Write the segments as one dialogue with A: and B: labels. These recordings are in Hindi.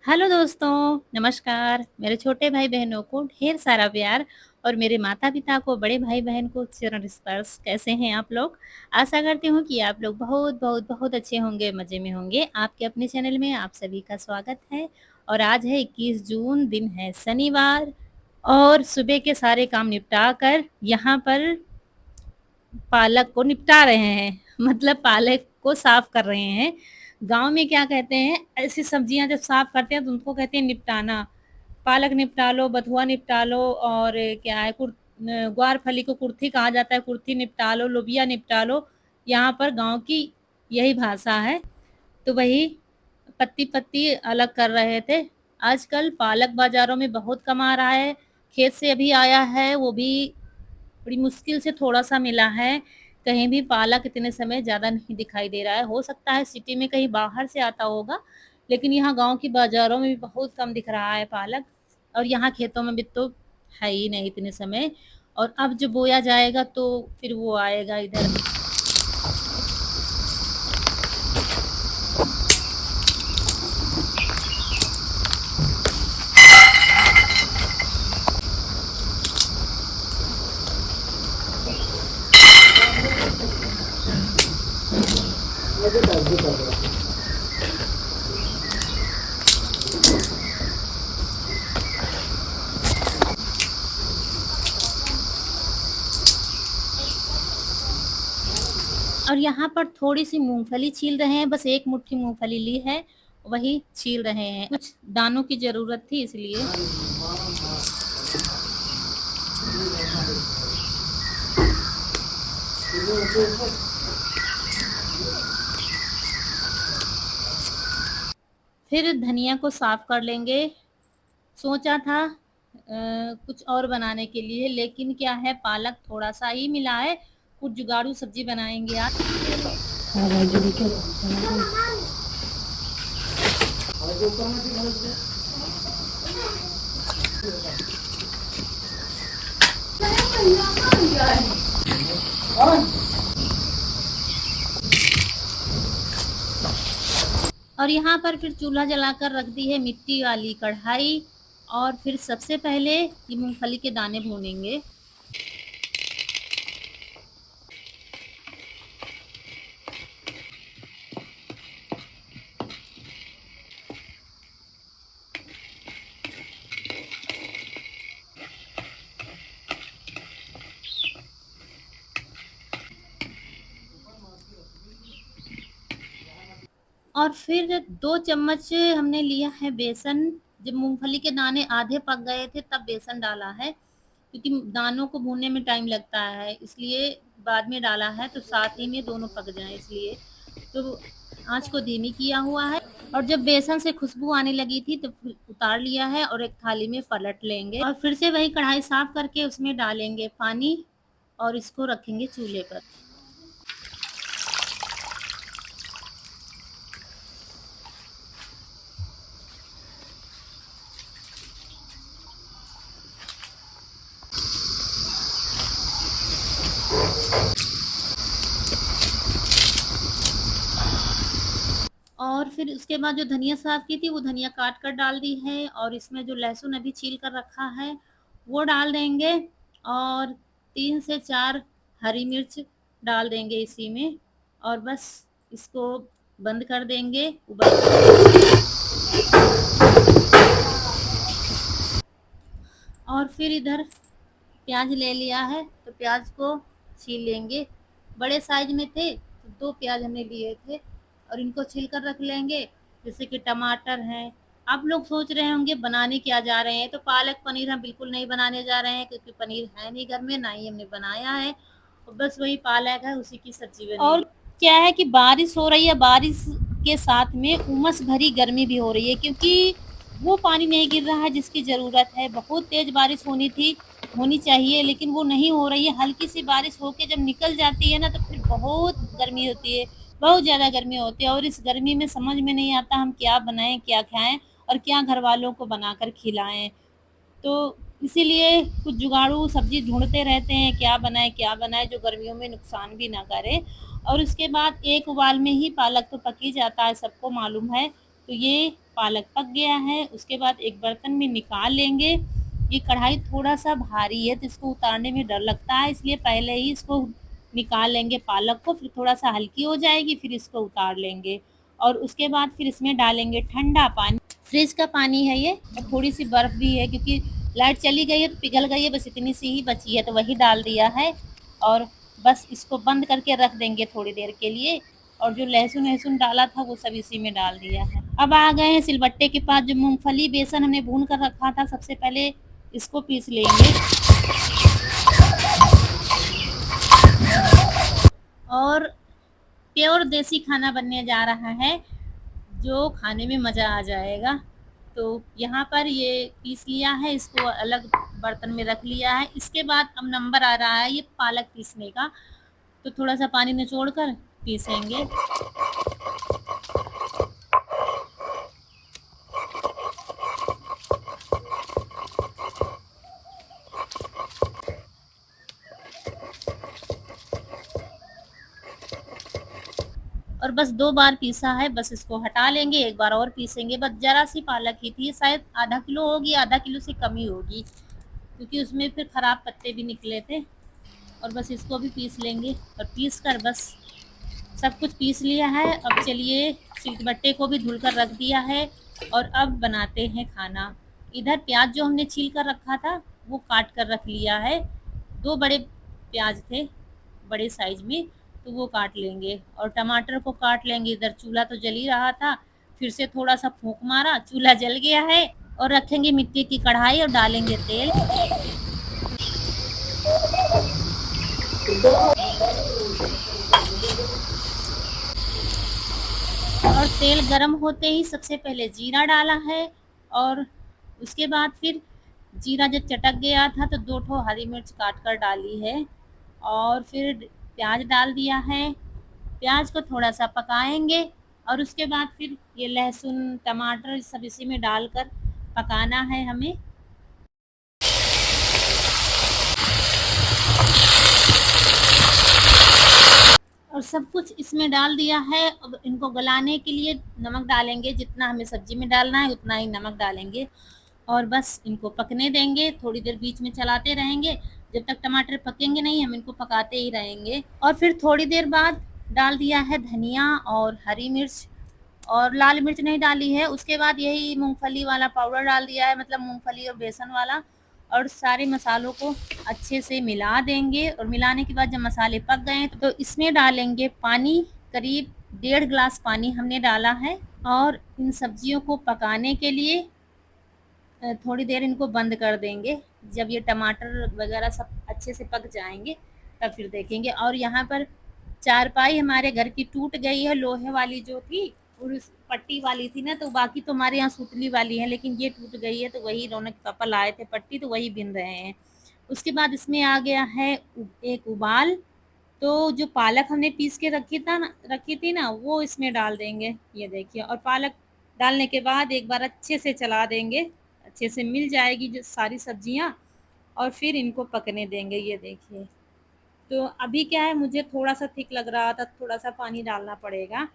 A: हेलो दोस्तों, नमस्कार। मेरे छोटे भाई-बहनों को ढेर सारा प्यार और मेरे माता-पिता को, बड़े भाई-बहन को चरण स्पर्श। कैसे हैं आप लोग? आशा करती हूँ कि आप लोग बहुत, बहुत, बहुत अच्छे होंगे, मज़े में होंगे। आपके अपने चैनल में आप सभी का स्वागत है और आज है 21 जून, दिन है शनिवार और सुबह के सारे काम निपटा कर यहाँ पर पालक को निपटा रहे हैं मतलब पालक को साफ कर रहे हैं। गाँव में क्या कहते हैं, ऐसी सब्जियाँ जब साफ करते हैं तो उनको कहते हैं निपटाना। पालक निपटा लो, बथुआ निपटा लो और क्या है ग्वारफली को कुर्थी कहा जाता है, कुर्थी निपटा लो, लोबिया निपटा लो। यहाँ पर गाँव की यही भाषा है। तो वही पत्ती-पत्ती अलग कर रहे थे। आजकल पालक बाज़ारों में बहुत कम आ रहा है। खेत से अभी आया है, वो भी बड़ी मुश्किल से थोड़ा-सा मिला है। कहीं भी पालक इतने समय ज़्यादा नहीं दिखाई दे रहा है। हो सकता है सिटी में कहीं बाहर से आता होगा, लेकिन यहाँ गाँव की बाज़ारों में भी बहुत कम दिख रहा है पालक और यहाँ खेतों में भी तो है ही नहीं इतने समय और अब जो बोया जाएगा तो फिर वो आएगा इधर। और यहाँ पर थोड़ी-सी मूँगफली छील रहे हैं, बस 1 मुट्ठी मूँगफली ली है, वही छील रहे हैं। कुछ दानों की ज़रूरत थी इसलिए। फिर धनिया को साफ कर लेंगे। सोचा था कुछ और बनाने के लिए लेकिन क्या है पालक थोड़ा-सा ही मिला है, कुछ जुगाड़ू सब्ज़ी बनाएँगे आज। और यहाँ पर फिर चूल्हा जलाकर रख दी है मिट्टी वाली कढ़ाई और फिर सबसे पहले ये मूँगफली के दाने भूनेंगे। और फिर 2 चम्मच हमने लिया है बेसन। जब मूँगफली के दाने आधे पक गए थे तब बेसन डाला है, क्योंकि दानों को भूनने में टाइम लगता है, इसलिए बाद में डाला है तो साथ ही में दोनों पक जाएँ इसलिए। तो आँच को धीमी किया हुआ है और जब बेसन से खुशबू आने लगी थी तो फिर उतार लिया है और एक थाली में पलट लेंगे और फिर से वही कढ़ाई साफ करके उसमें डालेंगे पानी और इसको रखेंगे चूल्हे पर। और फिर उसके बाद जो धनिया साफ़ की थी, वो धनिया काट कर डाल दी है और इसमें जो लहसुन अभी छील कर रखा है, वो डाल देंगे और 3 से 4 हरी मिर्च डाल देंगे इसी में और बस इसको बंद कर देंगे और फिर इधर प्याज ले लिया है, तो प्याज को छील लेंगे। बड़े साइज़ में थे, तो 2 प्याज हमने लिए थे और इनको छील कर रख लेंगे। जैसे कि टमाटर हैं। आप लोग सोच रहे होंगे बनाने क्या जा रहे हैं, तो पालक पनीर हम बिल्कुल नहीं बनाने जा रहे हैं क्योंकि पनीर है नहीं घर में, ना ही हमने बनाया है और बस वही पालक है, उसी की सब्ज़ी बनेगी। और क्या है कि बारिश हो रही है, बारिश के साथ में उमस भरी गर्मी भी हो रही है क्योंकि वो पानी नहीं गिर रहा है जिसकी ज़रूरत है। बहुत तेज़ बारिश होनी चाहिए लेकिन वो नहीं हो रही है। हल्की-सी बारिश होके जब निकल जाती है ना तो फिर बहुत गर्मी होती है, बहुत ज़्यादा गर्मी होती है और इस गर्मी में समझ में नहीं आता हम क्या बनाएँ, क्या खाएँ और क्या घरवालों को बनाकर खिलाएँ। तो इसीलिए कुछ जुगाड़ू सब्ज़ी ढूँढते रहते हैं, क्या बनाएँ जो गर्मियों में नुकसान भी ना करे और उसके बाद एक उबाल में ही पालक तो पक ही जाता है, सबको मालूम है। तो ये पालक पक गया है। उसके बाद एक बर्तन में निकाल लेंगे। ये कढ़ाई थोड़ा-सा भारी है तो इसको उतारने में डर लगता है, इसलिए पहले ही इसको निकाल लेंगे पालक को, फिर थोड़ा-सा हल्की हो जाएगी, फिर इसको उतार लेंगे और उसके बाद फिर इसमें डालेंगे ठंडा पानी। फ्रिज का पानी है ये और थोड़ी-सी बर्फ़ भी है क्योंकि लाइट चली गई है तो पिघल गई है, बस इतनी सी ही बची है तो वही डाल दिया है और बस इसको बंद करके रख देंगे थोड़ी देर के लिए और जो लहसुन-वहसुन डाला था वो सब इसी में डाल दिया है। अब आ गए हैं सिलबट्टे के पास, जो मूँगफली बेसन हमने भून कर रखा था, सबसे पहले इसको पीस लेंगे और प्योर देसी खाना बनने जा रहा है, जो खाने में मज़ा आ जाएगा। तो यहाँ पर ये पीस लिया है, इसको अलग बर्तन में रख लिया है। इसके बाद अब नंबर आ रहा है ये पालक पीसने का, तो थोड़ा-सा पानी निचोड़ कर पीसेंगे। और बस 2 बार पीसा है, बस इसको हटा लेंगे, 1 बार और पीसेंगे। बस ज़रा-सी पालक ही थी, शायद आधा किलो होगी, आधा किलो से कम ही होगी, क्योंकि उसमें फिर खराब पत्ते भी निकले थे और बस इसको भी पीस लेंगे और पीस कर बस सब कुछ पीस लिया है। अब चलिए सिलबट्टे को भी धुल कर रख दिया है और अब बनाते हैं खाना। इधर प्याज जो हमने छील कर रखा था वो काट कर रख लिया है। 2 बड़े प्याज थे बड़े साइज में, तो वो काट लेंगे और टमाटर को काट लेंगे। इधर चूल्हा तो जल ही रहा था, फिर से थोड़ा सा फूंक मारा, चूल्हा जल गया है और रखेंगे मिट्टी की कढ़ाई और डालेंगे तेल और तेल गरम होते ही सबसे पहले जीरा डाला है और उसके बाद फिर जीरा जब चटक गया था तो 2 ठो हरी मिर्च काट कर डाली है और फिर प्याज डाल दिया है। प्याज को थोड़ा-सा पकाएँगे और उसके बाद फिर ये लहसुन, टमाटर सब इसी में डालकर पकाना है हमें। और सब कुछ इसमें डाल दिया है। अब इनको गलाने के लिए नमक डालेंगे, जितना हमें सब्ज़ी में डालना है उतना ही नमक डालेंगे और बस इनको पकने देंगे। थोड़ी देर बीच में चलाते रहेंगे, जब तक टमाटर पकेंगे नहीं हम इनको पकाते ही रहेंगे और फिर थोड़ी देर बाद डाल दिया है धनिया और हरी मिर्च और लाल मिर्च नहीं डाली है। उसके बाद यही मूँगफली वाला पाउडर डाल दिया है, मतलब मूँगफली और बेसन वाला, और सारे मसालों को अच्छे से मिला देंगे और मिलाने के बाद जब मसाले पक गए हैं तो इसमें डालेंगे पानी। करीब 1.5 ग्लास पानी हमने डाला है और इन सब्जियों को पकाने के लिए थोड़ी देर इनको बंद कर देंगे। जब ये टमाटर वगैरह सब अच्छे से पक जाएँगे तब फिर देखेंगे। और यहाँ पर चारपाई हमारे घर की टूट गई है, लोहे वाली जो थी और उस पट्टी वाली थी ना, तो बाकी तो हमारे यहाँ सुतली वाली है, लेकिन ये टूट गई है तो वही रौनक पापा लाए थे पट्टी, तो वही बिन रहे हैं। उसके बाद इसमें आ गया है एक उबाल, तो जो पालक हमने पीस के रखी थी ना वो इसमें डाल देंगे, ये देखिए। और पालक डालने के बाद एक बार अच्छे से चला देंगे, अच्छे से मिल जाएगी जो सारी सब्जियाँ और फिर इनको पकने देंगे, ये देखिए। तो अभी क्या है, मुझे थोड़ा-सा थिक लग रहा था, थोड़ा-सा पानी डालना पड़ेगा।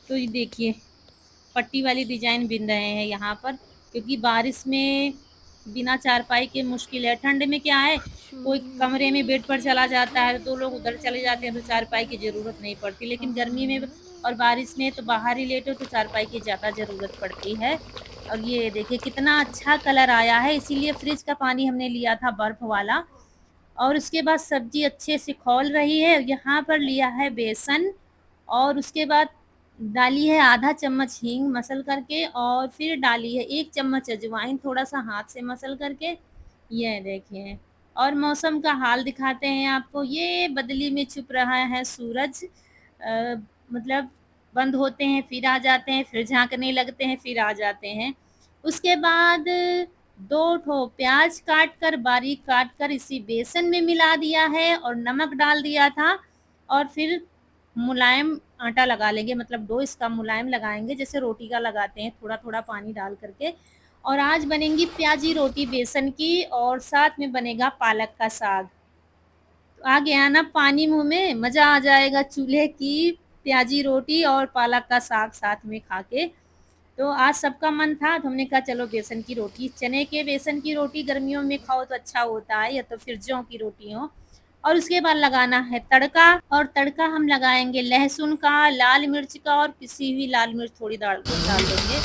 A: तो ये देखिए पट्टी वाली डिज़ाइन बिन रहे हैं यहाँ पर, क्योंकि बारिश में बिना चारपाई के मुश्किल है। ठंड में क्या है, कोई कमरे में बेड पर चला जाता है, 2 लोग उधर चले जाते हैं तो चारपाई की ज़रूरत नहीं पड़ती। लेकिन गर्मी में और बारिश में तो बाहर ही लेटो तो चारपाई की ज़्यादा ज़रूरत पड़ती है। और ये देखिए कितना अच्छा कलर आया है, इसीलिए फ्रिज का पानी हमने लिया था बर्फ़ वाला। और उसके बाद सब्ज़ी अच्छे से खौल रही है। यहाँ पर लिया है बेसन और उसके बाद डाली है आधा चम्मच हींग मसल करके और फिर डाली है 1 चम्मच अजवाइन थोड़ा-सा हाथ से मसल करके, ये देखिए। और मौसम का हाल दिखाते हैं आपको, ये बदली में छुप रहा है सूरज। मतलब बंद होते हैं, फिर आ जाते हैं, फिर झाँकने लगते हैं, फिर आ जाते हैं। उसके बाद 2 ठो प्याज़ बारीक काट कर इसी बेसन में मिला दिया है और नमक डाल दिया था और फिर मुलायम आटा लगा लेंगे, मतलब डो इसका मुलायम लगाएँगे जैसे रोटी का लगाते हैं, थोड़ा-थोड़ा पानी डाल कर के। और आज बनेंगी प्याज़ी रोटी बेसन की और साथ में बनेगा पालक का साग। तो आ गया ना पानी मुँह में, मज़ा आ जाएगा चूल्हे की प्याज़ी रोटी और पालक का साग साथ में खा के। तो आज सबका मन था तो हमने कहा चलो बेसन की रोटी, चने के बेसन की रोटी गर्मियों में खाओ तो अच्छा होता है, या तो फिर जौ की रोटी हो। और उसके बाद लगाना है तड़का, और तड़का हम लगाएंगे लहसुन का, लाल मिर्च का, और पिसी हुई लाल मिर्च थोड़ी डाल देंगे।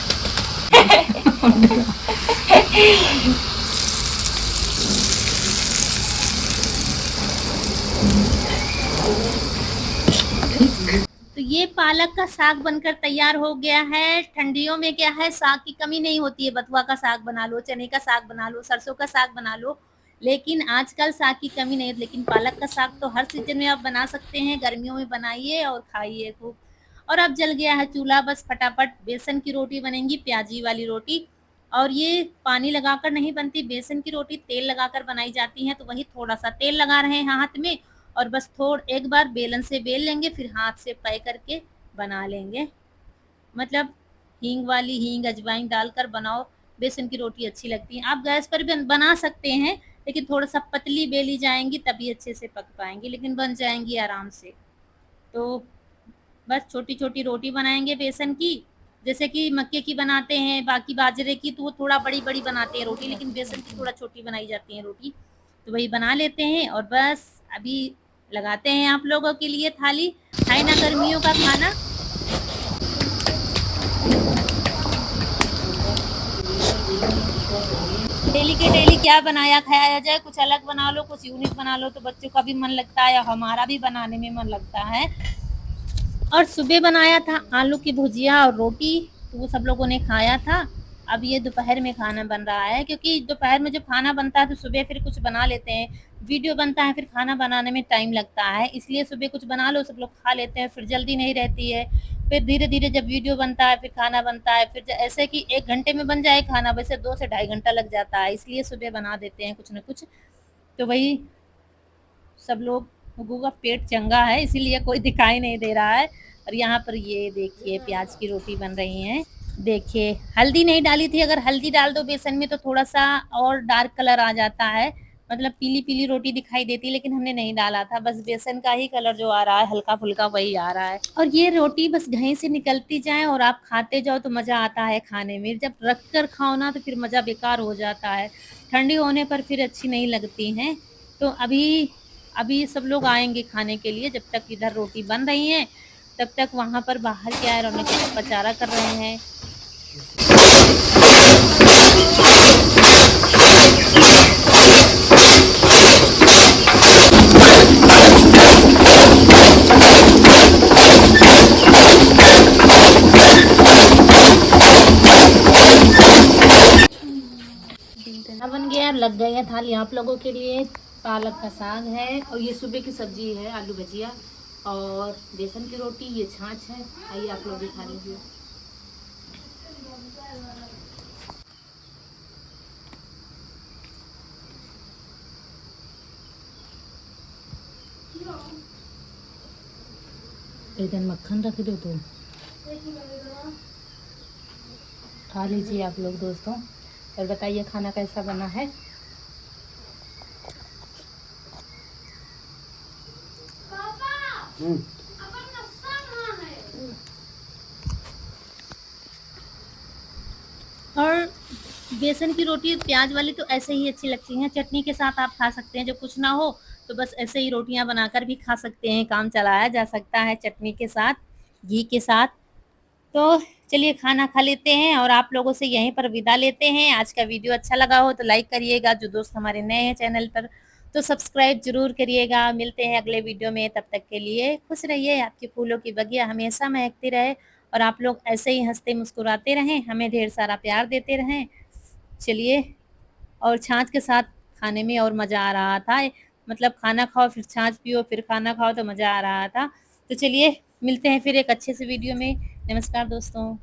A: तो ये पालक का साग बनकर तैयार हो गया है। ठंडियों में क्या है, साग की कमी नहीं होती है, बथुआ का साग बना लो, चने का साग बना लो, सरसों का साग बना लो, लेकिन आजकल साग की कमी नहीं है। लेकिन पालक का साग तो हर सीजन में आप बना सकते हैं, गर्मियों में बनाइए और खाइए खूब। और अब जल गया है चूल्हा, बस फटाफट बेसन की रोटी बनेंगी, प्याजी वाली रोटी। और ये पानी लगाकर नहीं बनती, बेसन की रोटी तेल लगाकर बनाई जाती है, तो वही थोड़ा सा तेल लगा रहे हैं हाथ में, और बस एक बार बेलन से बेल लेंगे, फिर हाथ से पै करके बना लेंगे। मतलब हींग वाली, हींग अजवाइन डालकर बनाओ, बेसन की रोटी अच्छी लगती है। आप गैस पर भी बना सकते हैं, लेकिन थोड़ा सा पतली बेली जाएंगी तभी अच्छे से पक पाएंगी, लेकिन बन जाएंगी आराम से। तो बस छोटी छोटी रोटी बनाएंगे बेसन की, जैसे कि मक्के की बनाते हैं, बाकी बाजरे की तो वो थोड़ा बड़ी बड़ी बनाते हैं रोटी, लेकिन बेसन की थोड़ा छोटी बनाई जाती है रोटी। तो वही बना लेते हैं, और बस अभी लगाते हैं आप लोगों के लिए थाली। है ना गर्मियों का खाना। डेली के डेली क्या बनाया खाया जाए, कुछ अलग बना लो, कुछ यूनिक बना लो, तो बच्चों का भी मन लगता है, हमारा भी बनाने में मन लगता है। और सुबह बनाया था आलू की भुजिया और रोटी, तो वो सब लोगों ने खाया था। अब ये दोपहर में खाना बन रहा है, क्योंकि दोपहर में जब खाना बनता है तो सुबह फिर कुछ बना लेते हैं, वीडियो बनता है, फिर खाना बनाने में टाइम लगता है, इसलिए सुबह कुछ बना लो, सब लोग खा लेते हैं, फिर जल्दी नहीं रहती है। फिर धीरे धीरे जब वीडियो बनता है, फिर खाना बनता है, फिर ऐसे कि 1 घंटे में बन जाए खाना, वैसे 2 से ढाई घंटा लग जाता है, इसलिए सुबह बना देते हैं कुछ न कुछ। तो वही सब लोगों का पेट चंगा है, इसीलिए कोई दिखाई नहीं दे रहा है। और यहाँ पर ये देखिए प्याज की रोटी बन रही है। देखिए हल्दी नहीं डाली थी, अगर हल्दी डाल दो बेसन में तो थोड़ा सा और डार्क कलर आ जाता है, मतलब पीली पीली रोटी दिखाई देती है, लेकिन हमने नहीं डाला था, बस बेसन का ही कलर जो आ रहा है हल्का फुल्का वही आ रहा है। और ये रोटी बस घहीं से निकलती जाए और आप खाते जाओ तो मजा आता है खाने में, जब रख कर खाओ ना तो फिर मजा बेकार हो जाता है, ठंडी होने पर फिर अच्छी नहीं लगती हैं। तो अभी अभी सब लोग आएंगे खाने के लिए, जब तक इधर रोटी बन रही है तब तक वहां पर बाहर क्या है, रौनक का प्रचारा कर रहे हैं। अब बन गया, लग गई है थाली आप लोगों के लिए। पालक का साग है, और ये सुबह की सब्जी है आलू भजिया, और बेसन की रोटी, ये छाछ है। आइए आप लोग भी खा लीजिए। इधर मक्खन रख दो तो खा लीजिए आप लोग दोस्तों, और बताइए खाना कैसा बना है। और बेसन की रोटी प्याज वाली तो ऐसे ही अच्छी लगती हैं, चटनी के साथ आप खा सकते हैं, जब कुछ ना हो तो बस ऐसे ही रोटियां बनाकर भी खा सकते हैं, काम चलाया जा सकता है चटनी के साथ, घी के साथ। तो चलिए खाना खा लेते हैं, और आप लोगों से यहीं पर विदा लेते हैं। आज का वीडियो अच्छा लगा हो तो लाइक करिएगा, जो दोस्त हमारे नए हैं चैनल पर तो सब्सक्राइब जरूर करिएगा। मिलते हैं अगले वीडियो में, तब तक के लिए खुश रहिए, आपके फूलों की बगिया हमेशा महकती रहे, और आप लोग ऐसे ही हंसते मुस्कुराते रहें, हमें ढेर सारा प्यार देते रहें। चलिए, और छाछ के साथ खाने में और मज़ा आ रहा था, मतलब खाना खाओ फिर छाछ पियो फिर खाना खाओ तो मज़ा आ रहा था। तो चलिए मिलते हैं फिर एक अच्छे से वीडियो में। नमस्कार दोस्तों।